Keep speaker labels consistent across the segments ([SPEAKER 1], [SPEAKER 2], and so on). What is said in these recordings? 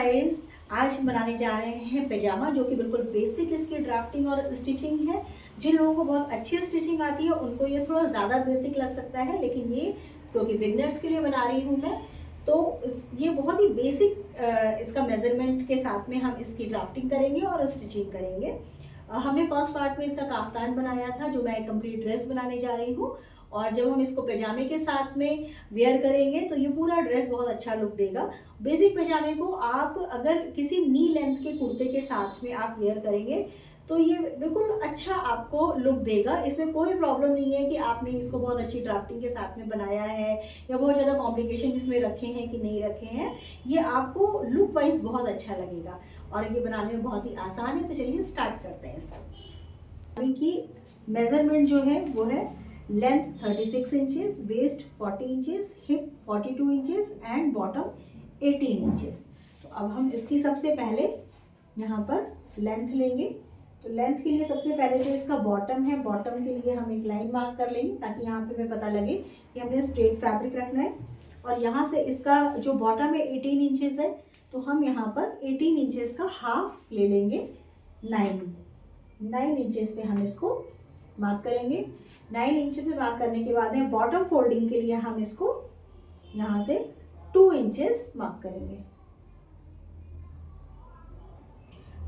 [SPEAKER 1] Guys, आज हम बनाने जा रहे हैं पैजामा जो कि बिल्कुल बेसिक इसकी ड्राफ्टिंग और स्टिचिंग है। जिन लोगों को बहुत अच्छी स्टिचिंग आती है उनको ये थोड़ा ज़्यादा बेसिक लग सकता है, लेकिन ये क्योंकि बिगनर्स के लिए बना रही हूँ मैं, तो ये बहुत ही बेसिक इसका मेजरमेंट के साथ में हम इसकी ड्राफ्टिंग करेंगे और स्टिचिंग करेंगे। हमने फर्स्ट पार्ट में इसका काफ्तान बनाया था जो मैं एक कंप्लीट ड्रेस बनाने जा रही हूँ, और जब हम इसको पैजामे के साथ में वेयर करेंगे तो ये पूरा ड्रेस बहुत अच्छा लुक देगा। बेसिक पैजामे को आप अगर किसी नी लेंथ के कुर्ते के साथ में आप वेयर करेंगे तो ये बिल्कुल अच्छा आपको लुक देगा। इसमें कोई प्रॉब्लम नहीं है कि आपने इसको बहुत अच्छी ड्राफ्टिंग के साथ में बनाया है या बहुत ज़्यादा कॉम्प्लिकेशन इसमें रखे हैं कि नहीं रखे हैं, ये आपको लुक वाइज बहुत अच्छा लगेगा और ये बनाने में बहुत ही आसान है। तो चलिए स्टार्ट करते हैं सब। इनकी मेजरमेंट जो है वो है length 36 inches, waist 40 inches, hip 42 inches and bottom 18 inches. तो अब हम इसकी सबसे पहले यहाँ पर लेंथ लेंगे। तो लेंथ के लिए सबसे पहले जो इसका बॉटम है, बॉटम के लिए हम एक लाइन मार्क कर लेंगे ताकि यहाँ पे हमें पता लगे कि हमने स्ट्रेट फैब्रिक रखना है। और यहाँ से इसका जो बॉटम है 18 इंचेस है, तो हम यहाँ पर 18 इंचेस का हाफ ले लेंगे। 9 इंचेस पे हम इसको मार्क करेंगे। 9 इंच पे मार्क करने के बाद में बॉटम फोल्डिंग के लिए हम इसको यहाँ से 2 इंचेस मार्क करेंगे।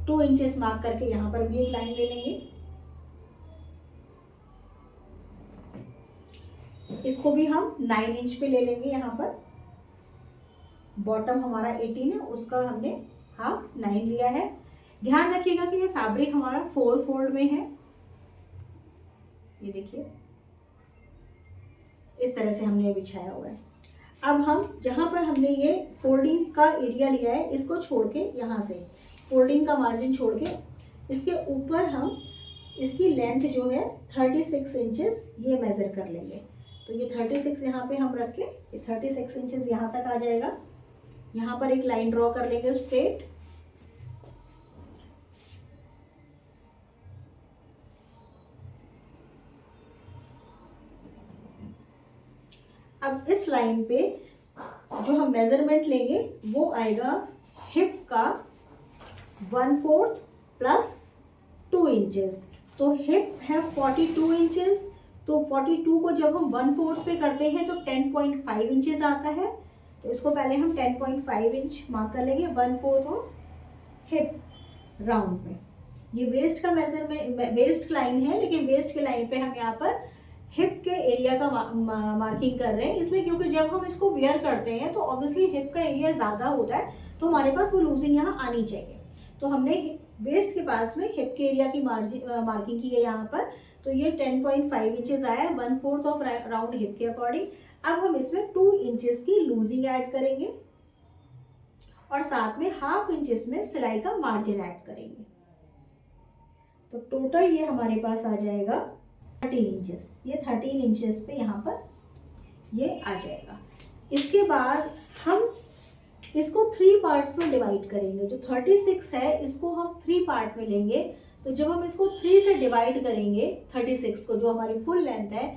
[SPEAKER 1] 2 इंचेस मार्क करके यहाँ पर भी एक लाइन ले लेंगे। इसको भी हम 9 इंच पे ले लेंगे। यहाँ पर बॉटम हमारा 18 है, उसका हमने हाफ 9 लिया है। ध्यान रखिएगा कि ये फैब्रिक हमारा 4 फोल्ड में है। ये देखिए इस तरह से हमने ये बिछाया हुआ है। अब हम जहां पर हमने ये फोल्डिंग का एरिया लिया है इसको छोड़ के, यहाँ से फोल्डिंग का मार्जिन छोड़ के इसके ऊपर हम इसकी लेंथ जो है 36 इंचेस ये मेजर कर लेंगे। तो ये 36 यहाँ पे हम रख के ये 36 इंचेस यहाँ तक आ जाएगा। यहाँ पर एक लाइन ड्रॉ कर लेंगे स्ट्रेट। अब इस लाइन पे जो हम मेजरमेंट लेंगे वो आएगा हिप का 1/4 प्लस 2 इंचेस। तो हिप है 42 इंचेस, तो 42 को जब हम 1/4 पे करते हैं तो 10.5 इंचेस आता है। तो इसको पहले हम 10.5 इंच मार्क कर लेंगे। 1/4 ऑफ हिप राउंड में। ये वेस्ट का मेजरमेंट, वेस्ट लाइन है, लेकिन वेस्ट के लाइन पे हम यहाँ पर हिप के एरिया का मार्किंग कर रहे हैं, इसलिए क्योंकि जब हम इसको वेयर करते हैं तो ऑब्वियसली हिप का एरिया ज़्यादा होता है, तो हमारे पास वो लूजिंग यहाँ आनी चाहिए। तो हमने वेस्ट के पास में हिप के एरिया की मार्किंग की है यहाँ पर। तो ये 10.5 इंचेस आया है 1/4 ऑफ राउंड हिप के अकॉर्डिंग। अब हम इसमें 2 इंचेस की लूजिंग ऐड करेंगे और साथ में हाफ इंचेस में सिलाई का मार्जिन ऐड करेंगे। तो टोटल ये हमारे पास आ जाएगा 13 इंचेस। ये 13 इंचेस पे यहाँ पर ये आ जाएगा। इसके बाद हम इसको 3 पार्ट्स में डिवाइड करेंगे। जो 36 है इसको हम 3 पार्ट में लेंगे। तो जब हम इसको 3 से डिवाइड करेंगे 36 को, जो हमारी फुल लेंथ है,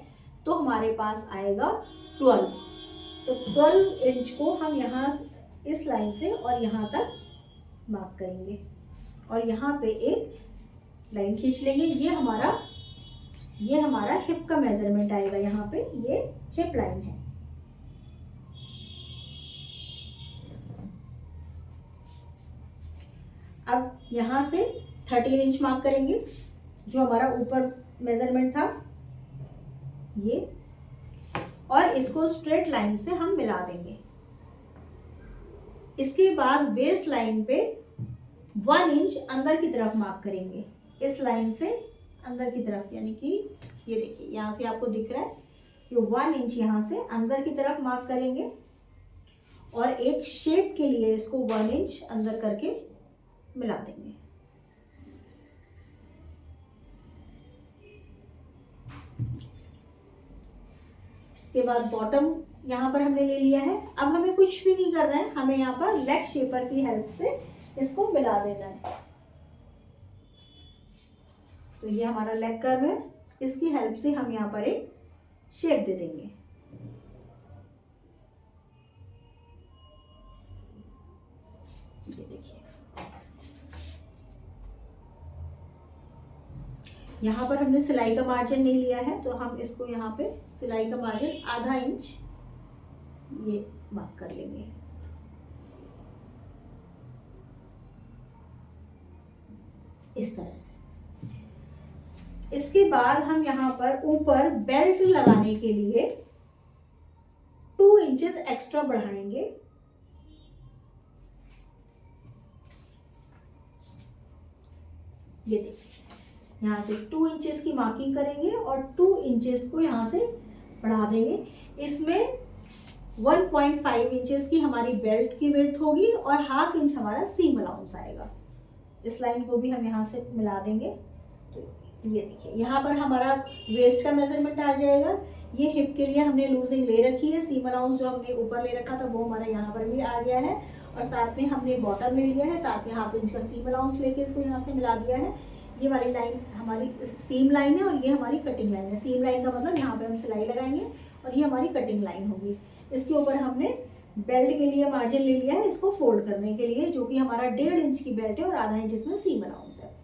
[SPEAKER 1] तो हमारे पास आएगा 12। तो 12 इंच को हम यहाँ इस लाइन से और यहाँ तक मार्क करेंगे और यहाँ पे एक लाइन खींच लेंगे। ये हमारा हिप का मेजरमेंट आएगा। यहाँ पे ये हिप लाइन है। अब यहाँ से 13 इंच मार्क करेंगे, जो हमारा ऊपर मेजरमेंट था ये, और इसको स्ट्रेट लाइन से हम मिला देंगे। इसके बाद वेस्ट लाइन पे 1 इंच अंदर की तरफ मार्क करेंगे। इस लाइन से अंदर की तरफ, यानी कि ये देखिए यहाँ से आपको दिख रहा है, ये 1 इंच यहाँ से अंदर की तरफ मार्क करेंगे और एक शेप के लिए इसको 1 इंच अंदर करके मिला देंगे। इसके बाद बॉटम यहाँ पर हमने ले लिया है। अब हमें कुछ भी नहीं करना है, हमें यहाँ पर लेग शेपर की हेल्प से इसको मिला देना है। तो ये हमारा लेग कर्व है, इसकी हेल्प से हम यहाँ पर एक शेप दे देंगे। ये देखिए यहाँ पर हमने सिलाई का मार्जिन नहीं लिया है, तो हम इसको यहाँ पे सिलाई का मार्जिन आधा इंच ये मार्क कर लेंगे। इस तरह से। इसके बाद हम यहाँ पर ऊपर बेल्ट लगाने के लिए 2 इंचेस एक्स्ट्रा बढ़ाएंगे। ये देखिए यहाँ से 2 इंचेस की मार्किंग करेंगे और 2 इंचेस को यहाँ से बढ़ा देंगे। इसमें 1.5 इंचेस की हमारी बेल्ट की विड्थ होगी और ½ इंच हमारा सीम अलाउंस आएगा। इस लाइन को भी हम यहाँ से मिला देंगे। तो ये देखिए यहाँ पर हमारा वेस्ट का मेजरमेंट आ जाएगा। ये हिप के लिए हमने लूजिंग ले रखी है, सीम अलाउंस जो हमने ऊपर ले रखा था वो हमारा यहाँ पर भी आ गया है और साथ में हमने बॉटम ले लिया है, साथ में ½ इंच का सीम अलाउंस लेके इसको यहाँ से मिला दिया है। ये वाली लाइन हमारी सीम लाइन है और ये हमारी कटिंग लाइन है। सीम लाइन का मतलब यहाँ पे हम सिलाई लगाएंगे और ये हमारी कटिंग लाइन होगी। इसके ऊपर हमने बेल्ट के लिए मार्जिन ले लिया है इसको फोल्ड करने के लिए, जो कि हमारा 1.5 इंच की बेल्ट है और ½ इंच इसमें सीम अलाउंस है।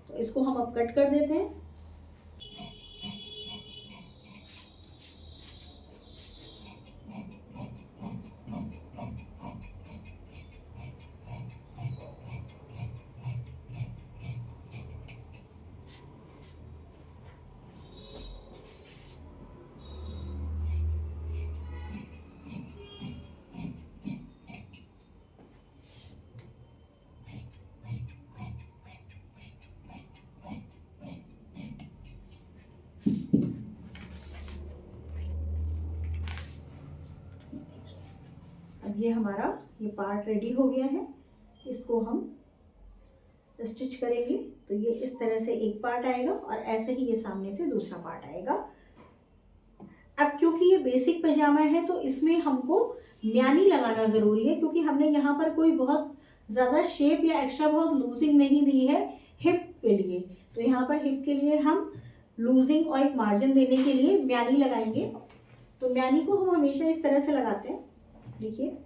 [SPEAKER 1] तो इसको हम अब कट कर देते हैं। अब ये हमारा ये पार्ट रेडी हो गया है, इसको हम स्टिच करेंगे। तो ये इस तरह से एक पार्ट आएगा और ऐसे ही ये सामने से दूसरा पार्ट आएगा। अब क्योंकि ये बेसिक पैजामा है तो इसमें हमको म्यानी लगाना ज़रूरी है, क्योंकि हमने यहाँ पर कोई बहुत ज़्यादा शेप या एक्स्ट्रा बहुत लूजिंग नहीं दी है हिप के लिए। तो यहाँ पर हिप के लिए हम लूजिंग और एक मार्जिन देने के लिए म्यानी लगाएंगे। तो म्यानी को हम हमेशा इस तरह से लगाते हैं। देखिए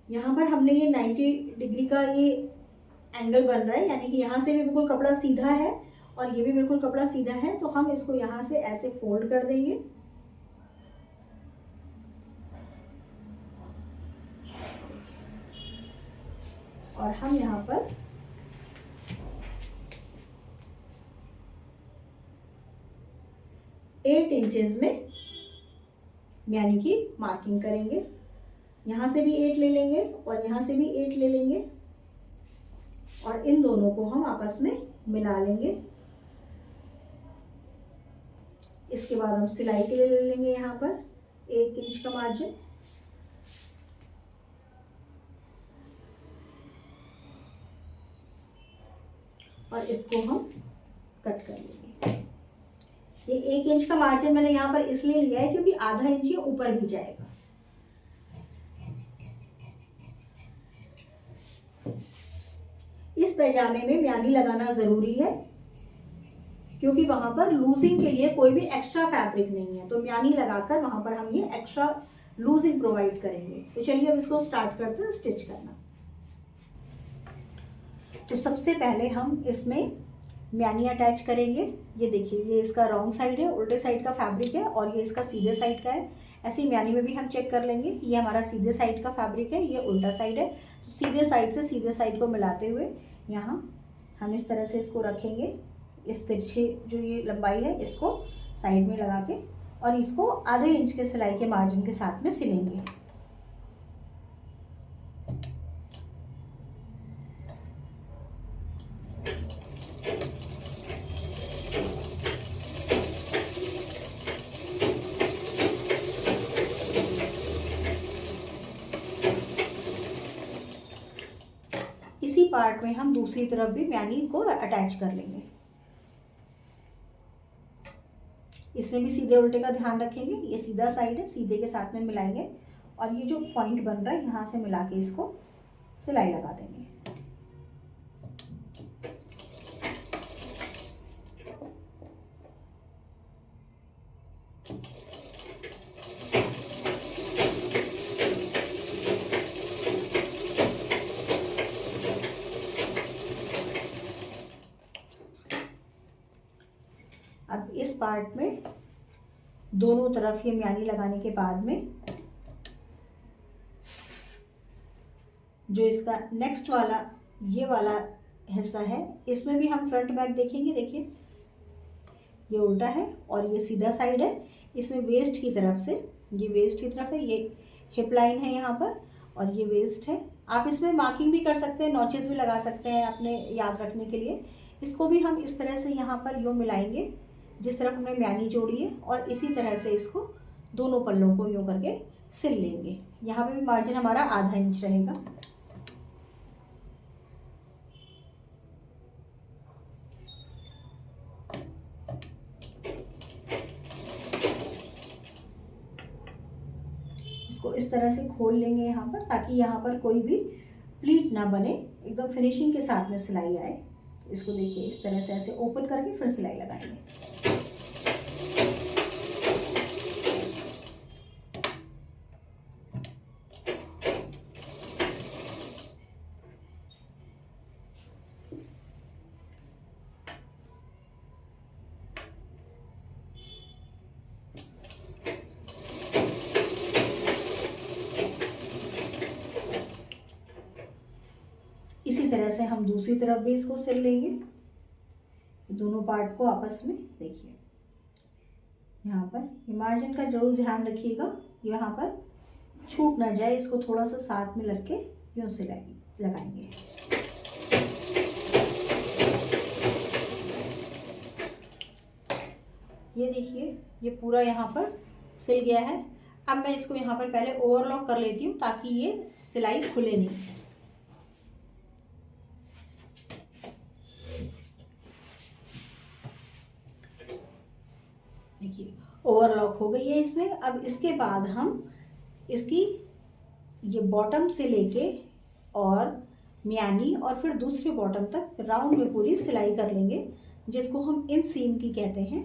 [SPEAKER 1] यहाँ पर हमने ये 90 डिग्री का ये एंगल बन रहा है, यानी कि यहाँ से भी बिल्कुल कपड़ा सीधा है और ये भी बिल्कुल कपड़ा सीधा है। तो हम इसको यहाँ से ऐसे फोल्ड कर देंगे और हम यहाँ पर एट इंचेस में म्यानी की मार्किंग करेंगे। यहाँ से भी 8 ले लेंगे और यहाँ से भी 8 ले लेंगे और इन दोनों को हम आपस में मिला लेंगे। इसके बाद हम सिलाई के लिए ले लेंगे यहाँ पर 1 इंच का मार्जिन और इसको हम कट कर लेंगे। ये 1 इंच का मार्जिन मैंने यहाँ पर इसलिए लिया है क्योंकि ½ इंच ये ऊपर भी जाएगा। इस पैजामे में म्यानी लगाना जरूरी है क्योंकि वहां पर लूजिंग के लिए कोई भी एक्स्ट्रा फैब्रिक नहीं है, तो म्यानी लगाकर वहां पर हम ये एक्स्ट्रा लूजिंग प्रोवाइड करेंगे। तो चलिए अब इसको स्टार्ट करते हैं स्टिच करना। तो सबसे पहले हम इसमें म्यानी अटैच करेंगे। ये देखिए ये इसका रॉन्ग साइड है, उल्टे साइड का फैब्रिक है और ये इसका सीधे साइड का है। ऐसे ही म्यानी में भी हम चेक कर लेंगे। ये हमारा सीधे साइड का फैब्रिक है, ये उल्टा साइड है। तो सीधे साइड से सीधे साइड को मिलाते हुए यहाँ हम इस तरह से इसको रखेंगे। इस तिरछी जो ये लंबाई है इसको साइड में लगा के और इसको ½ इंच के सिलाई के मार्जिन के साथ में सिलेंगे। इसी पार्ट में हम दूसरी तरफ भी म्यानी को अटैच कर लेंगे। इसमें भी सीधे उल्टे का ध्यान रखेंगे। ये सीधा साइड है, सीधे के साथ में मिलाएंगे और ये जो पॉइंट बन रहा है यहाँ से मिला के इसको सिलाई लगा देंगे। पार्ट में दोनों तरफ ये म्यानी लगाने के बाद में जो इसका नेक्स्ट वाला ये वाला हिस्सा है, इसमें भी हम फ्रंट बैक देखेंगे। देखिए ये उल्टा है और ये सीधा साइड है। इसमें वेस्ट की तरफ से, ये वेस्ट की तरफ है, ये हिप लाइन है यहाँ पर और ये वेस्ट है। आप इसमें मार्किंग भी कर सकते हैं, नॉचेस भी लगा सकते हैं अपने याद रखने के लिए। इसको भी हम इस तरह से यहाँ पर यूँ मिलाएंगे जिस तरफ हमने म्यानी जोड़ी है और इसी तरह से इसको दोनों पल्लों को यूँ करके सिल लेंगे। यहाँ पे भी मार्जिन हमारा आधा इंच रहेगा। इसको इस तरह से खोल लेंगे यहाँ पर, ताकि यहाँ पर कोई भी प्लीट ना बने, एकदम फिनिशिंग के साथ में सिलाई आए। इसको देखिए इस तरह से ऐसे ओपन करके फिर सिलाई लगाएंगे। इसी तरह से हम दूसरी तरफ भी इसको सिल लेंगे, दोनों पार्ट को आपस में। देखिए यहाँ पर ये मार्जिन का जरूर ध्यान रखिएगा, यहाँ पर छूट ना जाए। इसको थोड़ा सा साथ में लग के यूँ सिलाई लगाएंगे। ये देखिए ये पूरा यहाँ पर सिल गया है। अब मैं इसको यहाँ पर पहले ओवरलॉक कर लेती हूँ ताकि ये सिलाई खुले नहीं। देखिए ओवरलॉक हो गई है इसमें। अब इसके बाद हम इसकी ये बॉटम से लेके और म्यानी और फिर दूसरे बॉटम तक राउंड में पूरी सिलाई कर लेंगे, जिसको हम इन सीम की कहते हैं।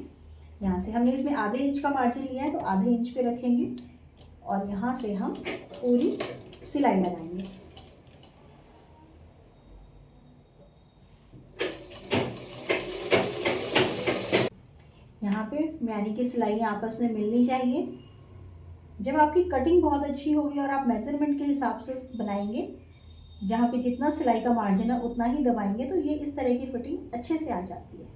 [SPEAKER 1] यहाँ से हमने इसमें आधे इंच का मार्जिन लिया है तो आधे इंच पे रखेंगे और यहाँ से हम पूरी सिलाई लगाएंगे। यहाँ पे म्यानी की सिलाइयाँ आपस में मिलनी चाहिए। जब आपकी कटिंग बहुत अच्छी होगी और आप मेजरमेंट के हिसाब से बनाएंगे, जहाँ पे जितना सिलाई का मार्जिन है उतना ही दबाएंगे, तो ये इस तरह की फिटिंग अच्छे से आ जाती है।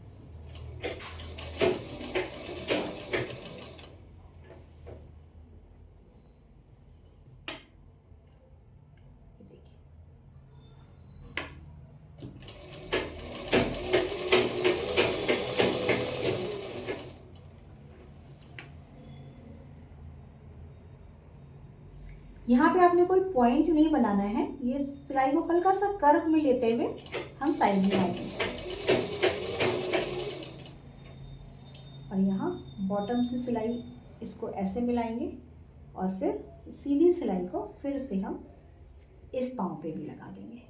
[SPEAKER 1] यहाँ पे आपने कोई पॉइंट नहीं बनाना है, ये सिलाई को हल्का सा कर्व में लेते हुए हम साइड में आएंगे और यहाँ बॉटम से सिलाई इसको ऐसे मिलाएंगे और फिर सीधी सिलाई को फिर से हम इस पाँव पे भी लगा देंगे।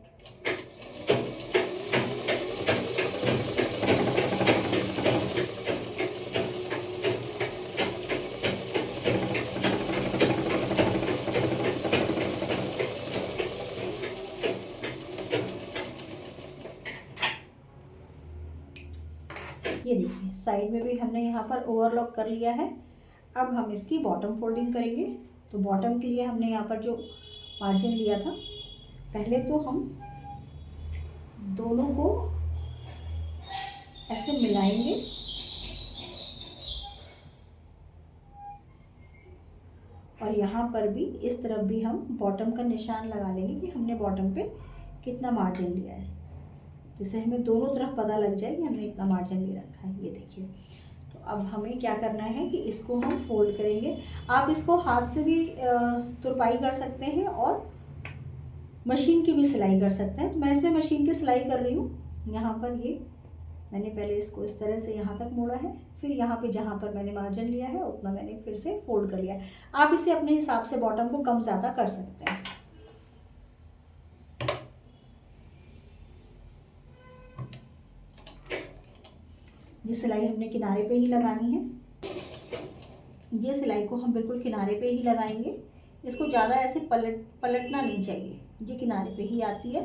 [SPEAKER 1] ये देखिए साइड में भी हमने यहाँ पर ओवरलॉक कर लिया है। अब हम इसकी बॉटम फोल्डिंग करेंगे। तो बॉटम के लिए हमने यहाँ पर जो मार्जिन लिया था, पहले तो हम दोनों को ऐसे मिलाएंगे और यहाँ पर भी इस तरफ भी हम बॉटम का निशान लगा लेंगे कि हमने बॉटम पे कितना मार्जिन लिया है, जिससे हमें दोनों तरफ पता लग जाए कि हमने इतना मार्जिन ले रखा है। ये देखिए, तो अब हमें क्या करना है कि इसको हम फोल्ड करेंगे। आप इसको हाथ से भी तुरपाई कर सकते हैं और मशीन की भी सिलाई कर सकते हैं। तो मैं इसमें मशीन की सिलाई कर रही हूँ। यहाँ पर ये मैंने पहले इसको इस तरह से यहाँ तक मोड़ा है, फिर यहाँ पे जहाँ पर मैंने मार्जिन लिया है उतना मैंने फिर से फोल्ड कर लिया है। आप इसे अपने हिसाब से बॉटम को कम ज़्यादा कर सकते हैं। ये सिलाई हमने किनारे पे ही लगानी है। ये सिलाई को हम बिल्कुल किनारे पे ही लगाएंगे। इसको ज़्यादा ऐसे पलटना नहीं चाहिए, ये किनारे पे ही आती है।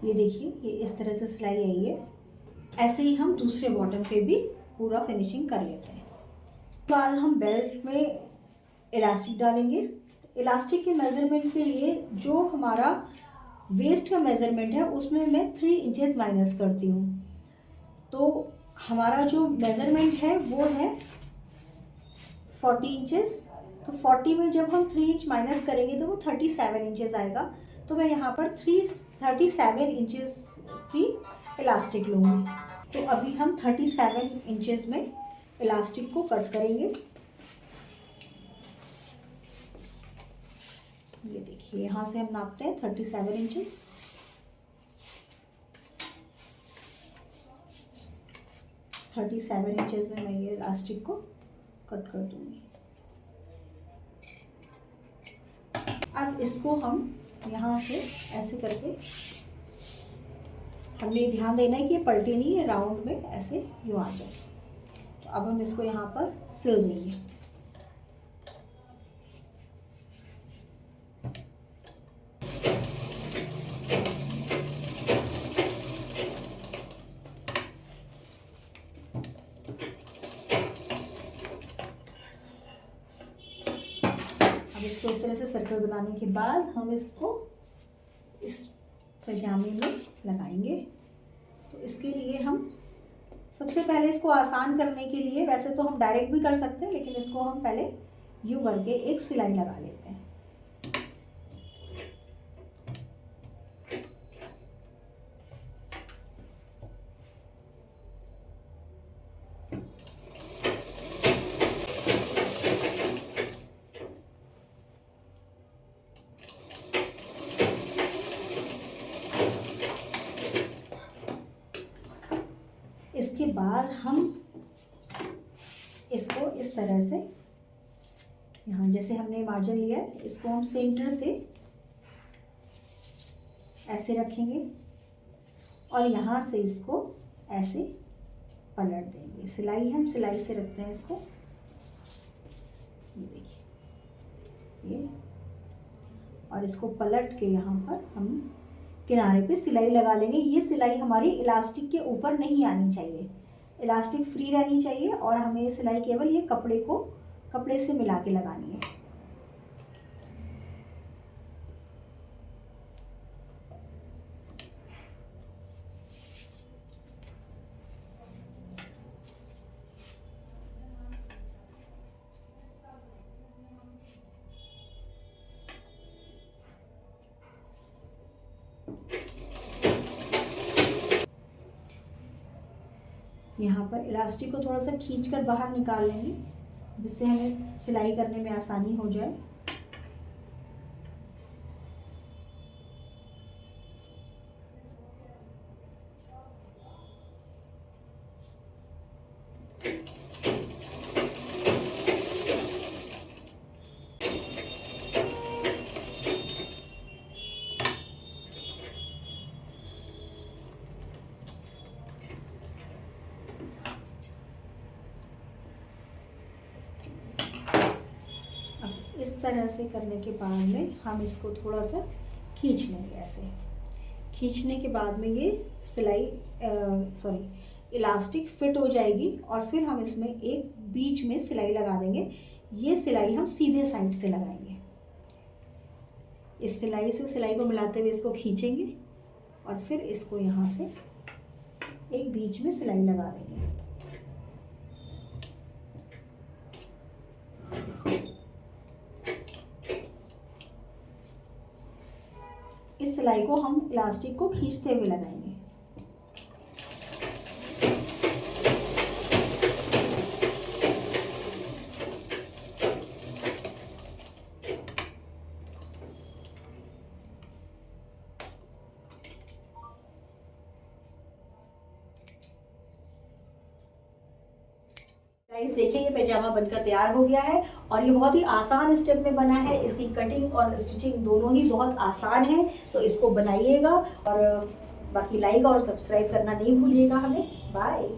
[SPEAKER 1] ये देखिए, ये इस तरह से सिलाई आई है। ऐसे ही हम दूसरे बॉटम पे भी पूरा फिनिशिंग कर लेते हैं। बाद हम बेल्ट में इलास्टिक डालेंगे। इलास्टिक के मेज़रमेंट के लिए जो हमारा वेस्ट का मेज़रमेंट है उसमें मैं 3 इंचेस माइनस करती हूँ। तो हमारा जो मेज़रमेंट है वो है 40 इंचेस। तो 40 में जब हम 3 इंच माइनस करेंगे तो वो 37 इंचेस आएगा। तो मैं यहाँ पर 37 इंचेस की इलास्टिक लूँगी। तो अभी हम 37 इंचेस में इलास्टिक को कट करेंगे। ये देखिए, यहाँ से हम नापते हैं 37 इंचेस। थर्टी 37 इंचेस में मैं ये इलास्टिक को कट कर दूँगी। अब इसको हम यहाँ से ऐसे करके, हमने ध्यान देना है कि ये पलटे नहीं, है राउंड में ऐसे यूँ आ जाए। तो अब हम इसको यहाँ पर सिल देंगे। इसको इस तरह से सर्कल बनाने के बाद हम इसको इस पजामे में लगाएंगे। तो इसके लिए हम सबसे पहले इसको आसान करने के लिए, वैसे तो हम डायरेक्ट भी कर सकते हैं, लेकिन इसको हम पहले यूं करके एक सिलाई लगा लेते हैं। इसके बाद हम इसको इस तरह से, यहाँ जैसे हमने मार्जिन लिया है, इसको हम सेंटर से ऐसे रखेंगे और यहाँ से इसको ऐसे पलट देंगे। सिलाई हम सिलाई से रखते हैं इसको, ये देखिए ये, और इसको पलट के यहाँ पर हम किनारे पे सिलाई लगा लेंगे। ये सिलाई हमारी इलास्टिक के ऊपर नहीं आनी चाहिए, इलास्टिक फ्री रहनी चाहिए और हमें ये सिलाई केवल ये कपड़े से मिला के लगानी है। यहाँ पर इलास्टिक को थोड़ा सा खींचकर बाहर निकाल लेंगे, जिससे हमें सिलाई करने में आसानी हो जाए। इस तरह से करने के बाद में हम इसको थोड़ा सा खींच लेंगे। ऐसे खींचने के बाद में ये इलास्टिक फिट हो जाएगी और फिर हम इसमें एक बीच में सिलाई लगा देंगे। ये सिलाई हम सीधे साइड से लगाएंगे। इस सिलाई से सिलाई को मिलाते हुए इसको खींचेंगे और फिर इसको यहाँ से एक बीच में सिलाई लगा देंगे। इस सिलाई को हम इलास्टिक को खींचते हुए लगाएंगे। गाइस देखिए, ये पैजामा बनकर तैयार हो गया है और ये बहुत ही आसान स्टेप में बना है। इसकी कटिंग और स्टिचिंग दोनों ही बहुत आसान है, तो इसको बनाइएगा और बाकी लाइक और सब्सक्राइब करना नहीं भूलिएगा हमें। बाय।